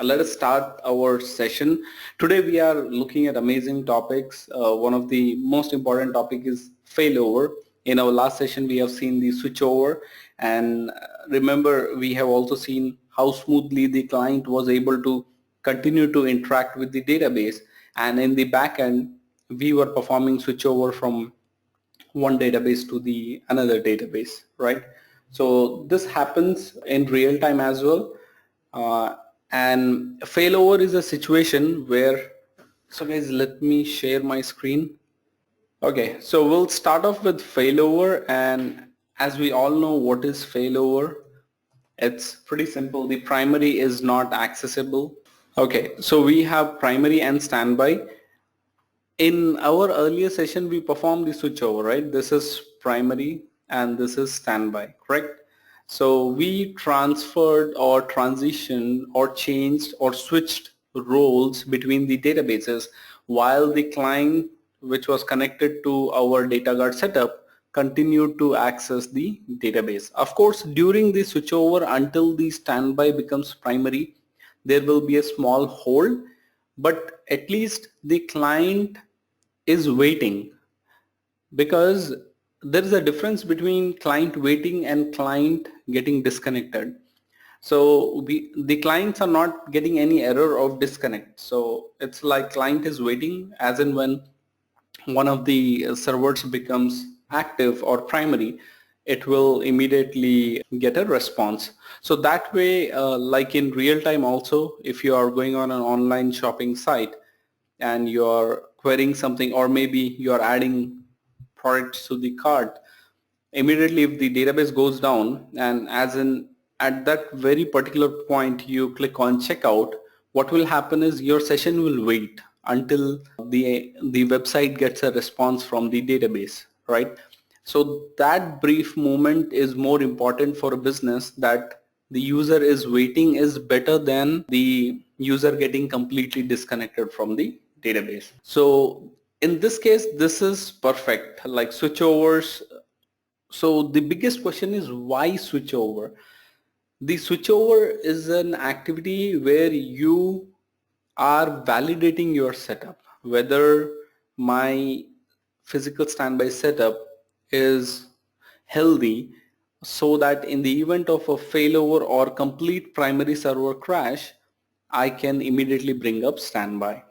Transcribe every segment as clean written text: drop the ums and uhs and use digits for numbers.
Let us start our session. Today we are looking at amazing topics. One of the most important topic is failover. In our last session we have seen the switchover, and remember we have also seen how smoothly the client was able to continue to interact with the database, and in the back end we were performing switchover from one database to the another database, right? So this happens in real time as well. uh, and failover is a situation where, so guys, let me share my screen. Okay, so we'll start off with failover, and as we all know what is failover, it's pretty simple. The primary is not accessible. Okay, so we have primary and standby. In our earlier session we performed the switchover, right? This is primary and this is standby, correct? So we transferred or transitioned or changed or switched roles between the databases while the client which was connected to our data guard setup continued to access the database. Of course, during the switchover until the standby becomes primary, there will be a small hold, but at least the client is waiting, because there is a difference between client waiting and client getting disconnected. So the clients are not getting any error of disconnect. So it's like client is waiting, as in when one of the servers becomes active or primary, it will immediately get a response. So that way, like in real time also, if you are going on an online shopping site and you're querying something, or maybe you're adding products to the cart, immediately if the database goes down, and as in at that very particular point you click on checkout, what will happen is your session will wait until the website gets a response from the database, right? So that brief moment is more important for a business, that the user is waiting is better than the user getting completely disconnected from the database. So in this case this is perfect, like switchovers. So the biggest question is why switchover? The switchover is an activity where you are validating your setup, whether my physical standby setup is healthy, so that in the event of a failover or complete primary server crash, I can immediately bring up standby.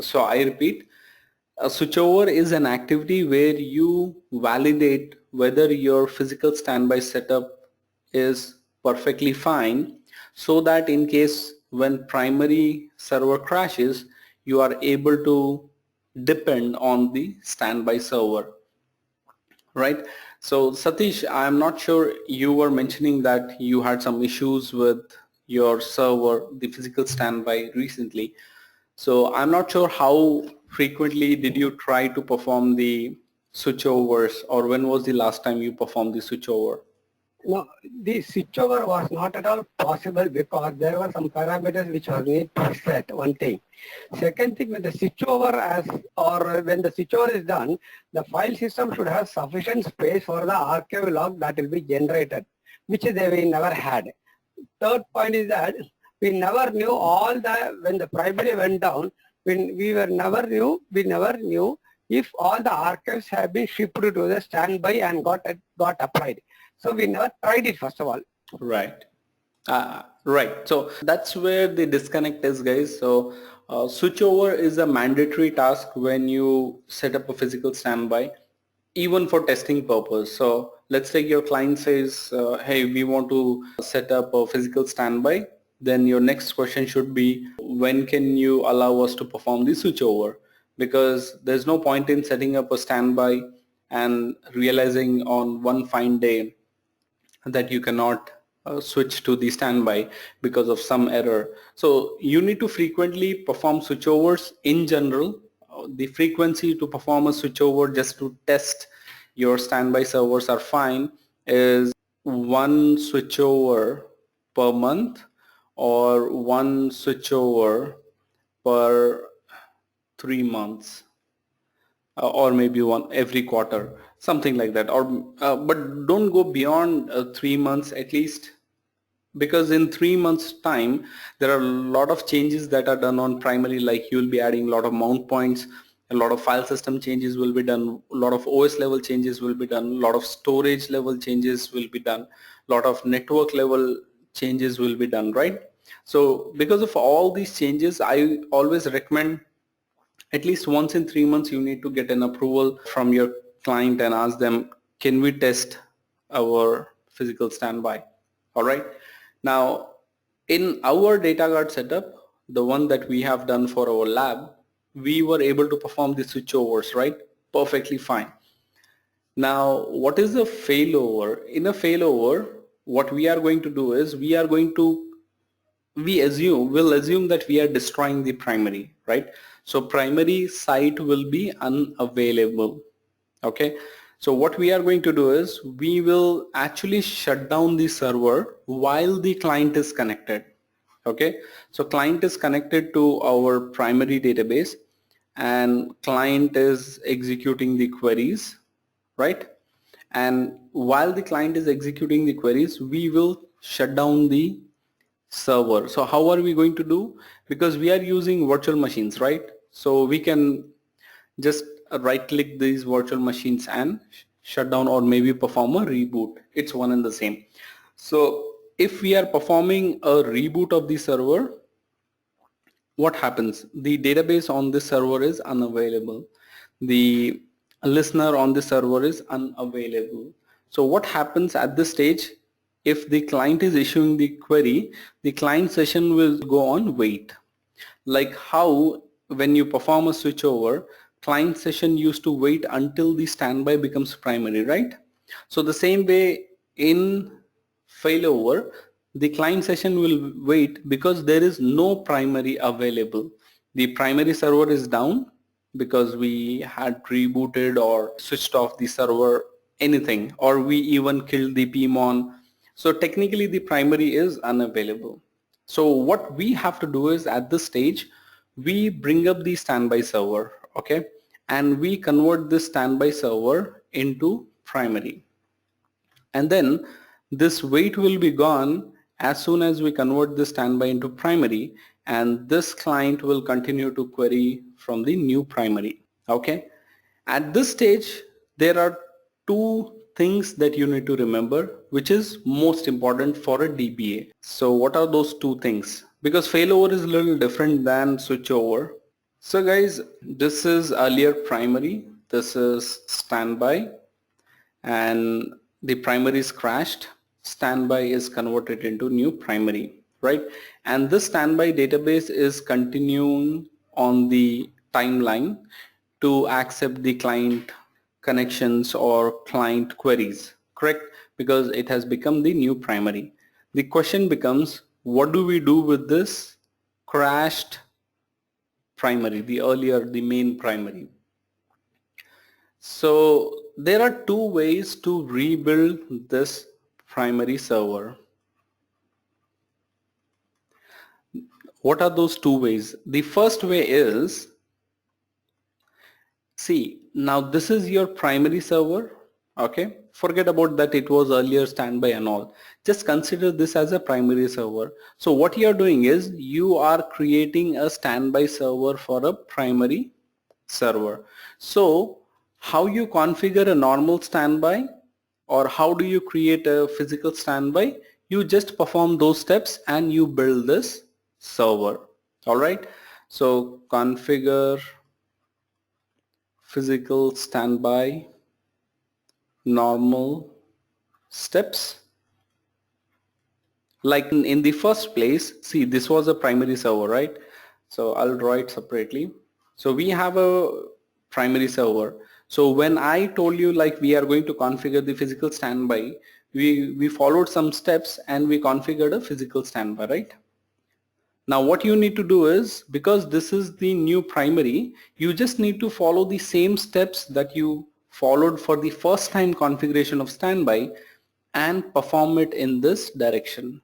So I repeat, a switchover is an activity where you validate whether your physical standby setup is perfectly fine, so that in case when primary server crashes, you are able to depend on the standby server, right? So Satish, I'm not sure, you were mentioning that you had some issues with your server, the physical standby recently. So I'm not sure how frequently did you try to perform the switchovers, or when was the last time you performed the switchover? No, the switchover was not at all possible because there were some parameters which were need to be set, one thing. Second thing, when the switchover when the switchover is done, the file system should have sufficient space for the archive log that will be generated, which we never had. Third point is that we never knew when the primary went down, we never knew if all the archives have been shipped to the standby and got applied. So we never tried it first of all. Right. Right. So that's where the disconnect is, guys. So switchover is a mandatory task when you set up a physical standby, even for testing purpose. So let's say your client says, hey, we want to set up a physical standby. Then your next question should be, when can you allow us to perform the switchover? Because there's no point in setting up a standby and realizing on one fine day that you cannot switch to the standby because of some error. So you need to frequently perform switchovers in general. The frequency to perform a switchover just to test your standby servers are fine is one switchover per month, or one switchover per 3 months, or maybe one every quarter, something like that. Or but don't go beyond 3 months at least. because in 3 months time there are a lot of changes that are done on primary, like you'll be adding a lot of mount points, a lot of file system changes will be done, a lot of OS level changes will be done, a lot of storage level changes will be done, a lot of network level changes will be done, right? So because of all these changes, I always recommend at least once in 3 months you need to get an approval from your client and ask them, can we test our physical standby? All right. Now, in our data guard setup, the one that we have done for our lab, we were able to perform the switchovers, right? Perfectly fine. Now, what is a failover? In a failover, what we are going to do is we'll assume that we are destroying the primary, right? So primary site will be unavailable. Okay, so what we are going to do is we will actually shut down the server while the client is connected. Okay, so client is connected to our primary database and client is executing the queries, right? And while the client is executing the queries, we will shut down the server. So how are we going to do? Because we are using virtual machines, right? So we can just right click these virtual machines and shut down, or maybe perform a reboot. It's one and the same. So if we are performing a reboot of the server, what happens? The database on this server is unavailable. The listener on the server is unavailable. So what happens at this stage? If the client is issuing the query, the client session will go on wait. Like how when you perform a switchover, client session used to wait until the standby becomes primary, right? So the same way in failover, the client session will wait because there is no primary available. The primary server is down because we had rebooted or switched off the server, anything, or we even killed the pmon. So technically the primary is unavailable. So what we have to do is at this stage, we bring up the standby server, okay, and we convert this standby server into primary. And then this wait will be gone as soon as we convert the standby into primary, and this client will continue to query from the new primary. Okay, at this stage there are two things that you need to remember, which is most important for a DBA. So what are those two things? Because failover is a little different than switchover. So guys, this is earlier primary, this is standby, and the primary is crashed, standby is converted into new primary, right? And this standby database is continuing on the timeline to accept the client connections or client queries, correct? Because it has become the new primary. The question becomes, what do we do with this crashed primary, the main primary? So there are two ways to rebuild this primary server. What are those two ways? The first way is, see, now this is your primary server, okay? Forget about that it was earlier standby and all. Just consider this as a primary server. So what you are doing is you are creating a standby server for a primary server. So how you configure a normal standby, or how do you create a physical standby? You just perform those steps and you build this server. All right. So configure physical standby normal steps. Like in the first place, see, this was a primary server, right? So I'll draw it separately. So we have a primary server. So when I told you like we are going to configure the physical standby, we followed some steps and we configured a physical standby, right? Now what you need to do is, because this is the new primary, you just need to follow the same steps that you followed for the first time configuration of standby and perform it in this direction,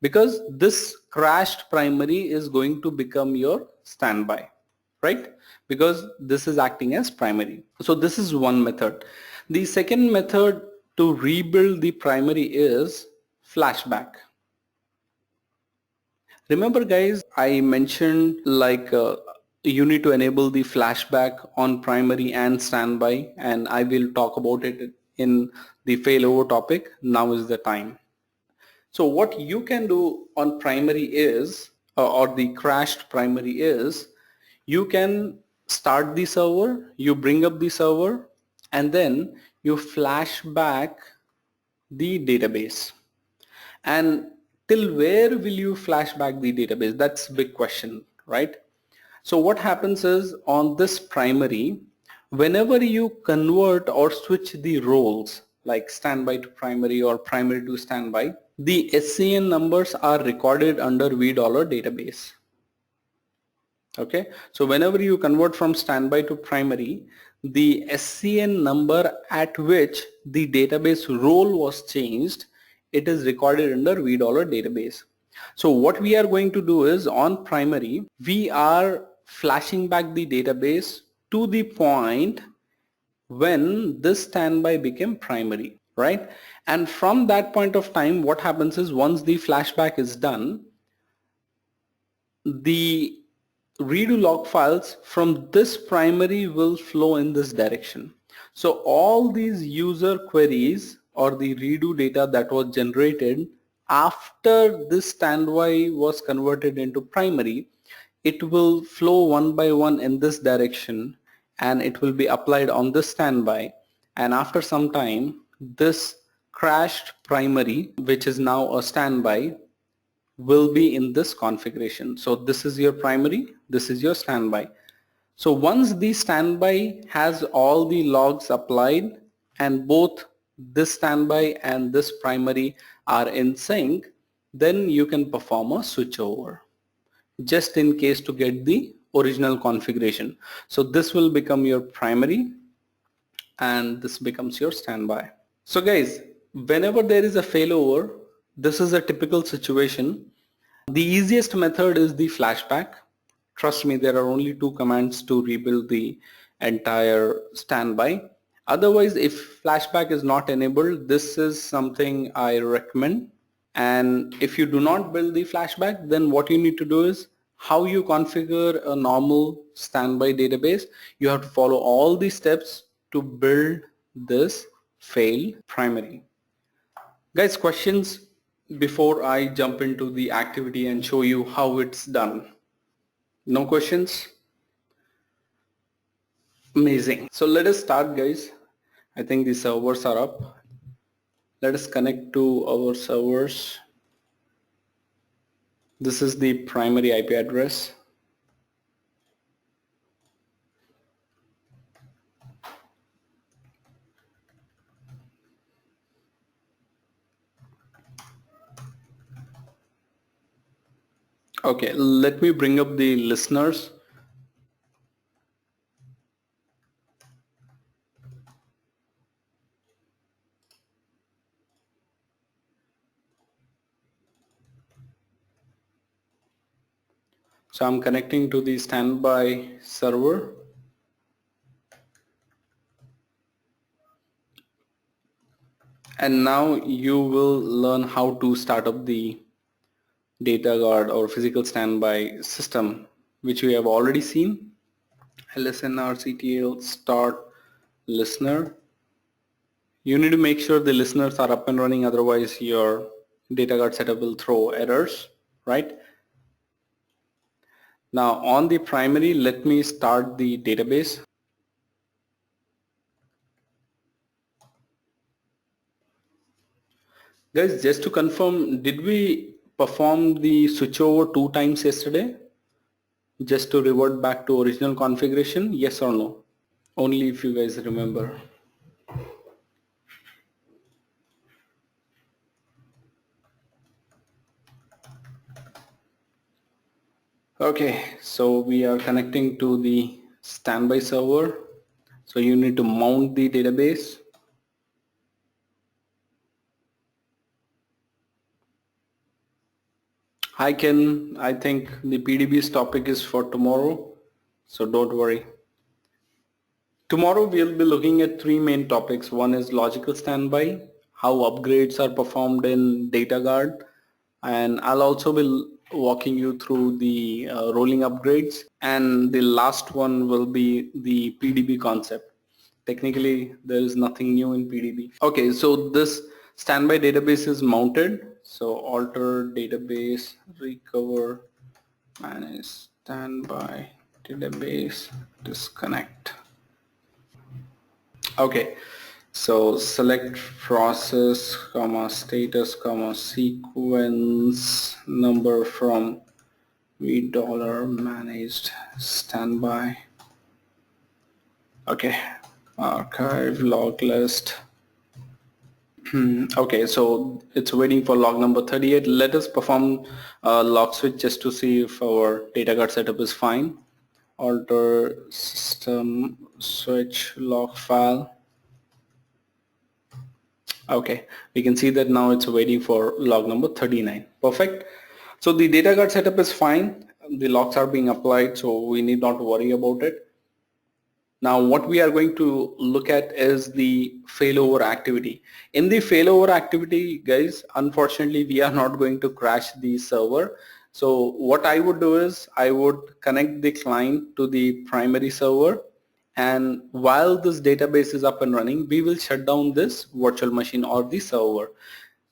because this crashed primary is going to become your standby, right? Because this is acting as primary. So this is one method. The second method to rebuild the primary is flashback. Remember guys, I mentioned like you need to enable the flashback on primary and standby, and I will talk about it in the failover topic. Now is the time. So what you can do on primary is, or the crashed primary is, you can start the server, you bring up the server, and then you flash back the database. And till where will you flash back the database? That's a big question, right? So what happens is on this primary, whenever you convert or switch the roles like standby to primary or primary to standby, the SCN numbers are recorded under $V database. Okay, so whenever you convert from standby to primary, the SCN number at which the database role was changed, it is recorded under $V database. So what we are going to do is on primary, we are flashing back the database to the point when this standby became primary, right? And from that point of time, what happens is once the flashback is done, the redo log files from this primary will flow in this direction. So all these user queries or the redo data that was generated after this standby was converted into primary, it will flow one by one in this direction and it will be applied on this standby, and after some time this crashed primary, which is now a standby, will be in this configuration. So this is your primary, this is your standby. So once the standby has all the logs applied and both this standby and this primary are in sync, then you can perform a switchover just in case to get the original configuration. So this will become your primary and this becomes your standby. So guys, whenever there is a failover, this is a typical situation. The easiest method is the flashback. Trust me, there are only two commands to rebuild the entire standby. Otherwise, if flashback is not enabled, this is something I recommend. And if you do not build the flashback, then what you need to do is how you configure a normal standby database. You have to follow all these steps to build this fail primary. Guys, questions before I jump into the activity and show you how it's done? No questions? Amazing. So let us start, guys. I think the servers are up. Let us connect to our servers. This is the primary IP address. Okay, let me bring up the listeners. So I'm connecting to the standby server. And now you will learn how to start up the data guard or physical standby system, which we have already seen. lsnrctl start listener. You need to make sure the listeners are up and running, otherwise your data guard setup will throw errors, right? Now on the primary, let me start the database. Guys, just to confirm, did we perform the switchover 2 times yesterday? Just to revert back to original configuration, yes or no? Only if you guys remember. Okay, so we are connecting to the standby server. So you need to mount the database. I think the PDB's topic is for tomorrow, so don't worry. Tomorrow we'll be looking at three main topics. One is logical standby, how upgrades are performed in data guard, and I'll also be walking you through the rolling upgrades, and the last one will be the PDB concept. Technically, there is nothing new in PDB. Okay, so this standby database is mounted. So alter database, recover, manage standby database, disconnect. Okay, so select process, comma, status, comma, sequence number from $, managed standby. Okay, archive log list. Okay, so it's waiting for log number 38. Let us perform a log switch just to see if our data card setup is fine. Alter system switch log file. Okay, we can see that now it's waiting for log number 39. Perfect. So the data card setup is fine. The logs are being applied, so we need not worry about it. Now what we are going to look at is the failover activity. In the failover activity, guys, unfortunately we are not going to crash the server. So what I would do is I would connect the client to the primary server, and while this database is up and running, we will shut down this virtual machine or the server.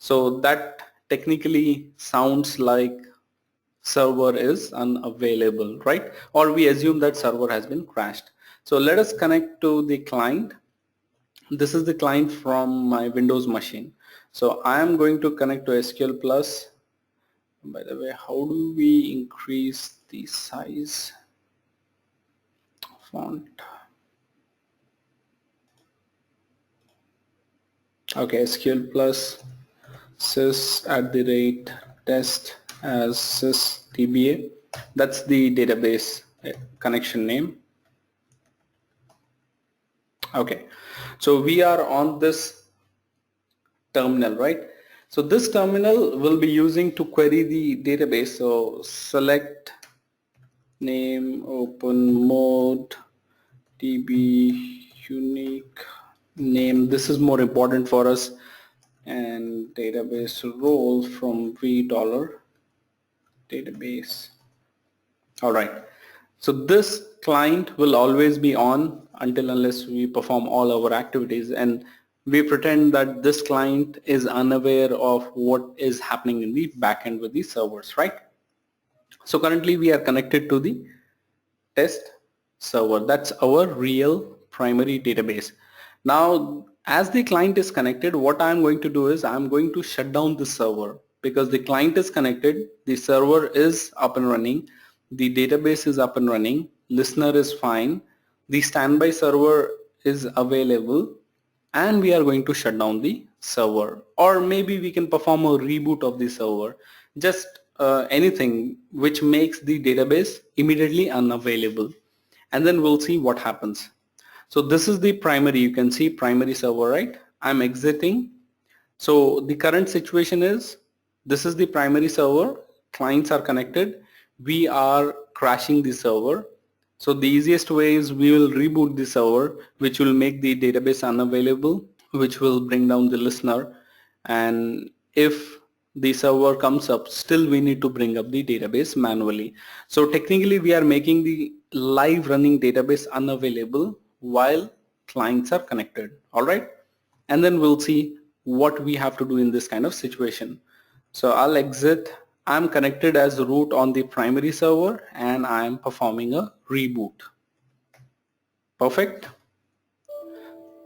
So that technically sounds like server is unavailable, right? Or we assume that server has been crashed. So let us connect to the client. This is the client from my Windows machine. So I am going to connect to SQL Plus. By the way, how do we increase the size? Font. Okay, SQL Plus sys@test as sysdba. That's the database connection name. Okay, so we are on this terminal, right? So this terminal will be using to query the database. So select name, open mode, db unique name. This is more important for us, and database role from $, database. All right. So this client will always be on until unless we perform all our activities, and we pretend that this client is unaware of what is happening in the backend with the servers, right? So currently we are connected to the test server. That's our real primary database. Now, as the client is connected, what I'm going to do is I'm going to shut down the server, because the client is connected, the server is up and running, the database is up and running, listener is fine, the standby server is available, and we are going to shut down the server. Or maybe we can perform a reboot of the server, just anything which makes the database immediately unavailable, and then we'll see what happens. So this is the primary, you can see primary server, right? I'm exiting. So the current situation is, this is the primary server, clients are connected, we are crashing the server. So the easiest way is we will reboot the server, which will make the database unavailable, which will bring down the listener, and if the server comes up, still we need to bring up the database manually. So technically we are making the live running database unavailable while clients are connected. All right, and then we'll see what we have to do in this kind of situation. So I'll exit. I'm connected as root on the primary server, and I'm performing a reboot. Perfect.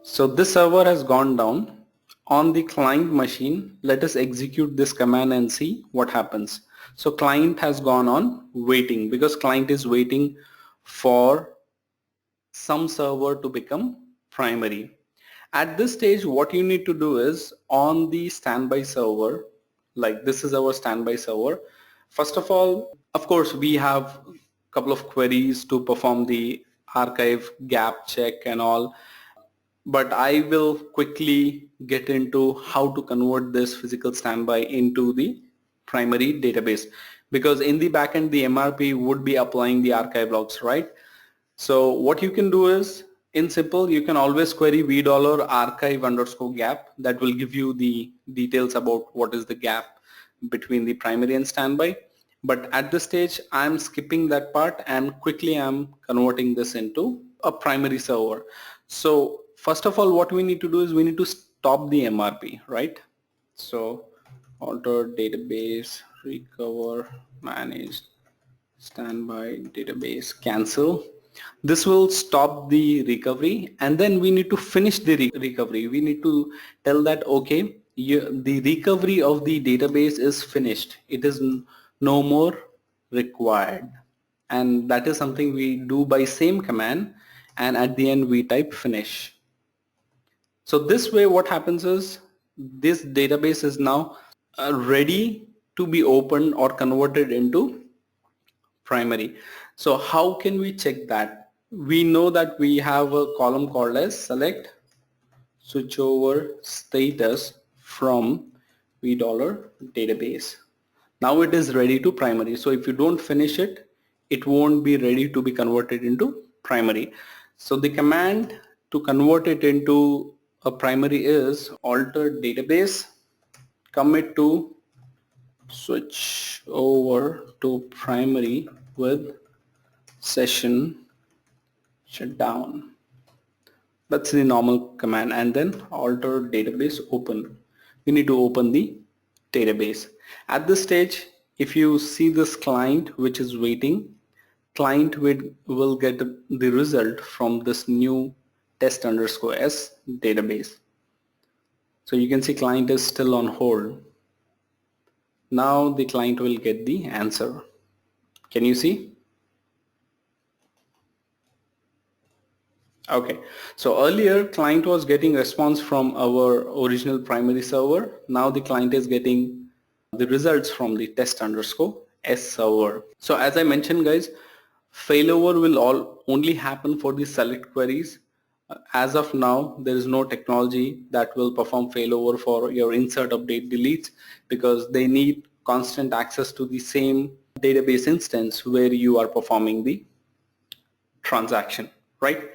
So this server has gone down. On the client machine, let us execute this command and see what happens. So client has gone on waiting, because client is waiting for some server to become primary. At this stage, what you need to do is, on the standby server, like this is our standby server. First of all, of course, we have a couple of queries to perform the archive gap check and all, but I will quickly get into how to convert this physical standby into the primary database, because in the backend the MRP would be applying the archive logs, right? So what you can do is, in simple, you can always query $archive_gap. That will give you the details about what is the gap between the primary and standby. But at this stage, I'm skipping that part and quickly I'm converting this into a primary server. So first of all, what we need to do is we need to stop the MRP, right? So alter database, recover, manage, standby database, cancel. This will stop the recovery, and then we need to finish the recovery. We need to tell that, okay, the recovery of the database is finished. It is no more required. And that is something we do by same command, and at the end we type finish. So this way what happens is this database is now ready to be opened or converted into primary. So how can we check that? We know that we have a column called as select switchover status from $v database. Now it is ready to primary. So if you don't finish it, it won't be ready to be converted into primary. So the command to convert it into a primary is alter database commit to switch over to primary with session shutdown. That's the normal command, and then alter database open. We need to open the database. At this stage, if you see this client which is waiting, client will get the result from this new test underscore s database. So you can see client is still on hold. Now the client will get the answer. Can you see? Okay, so earlier client was getting response from our original primary server. Now the client is getting the results from the test underscore s server. So as I mentioned guys, failover will only happen for the select queries. As of now, there is no technology that will perform failover for your insert, update, deletes, because they need constant access to the same database instance where you are performing the transaction, right?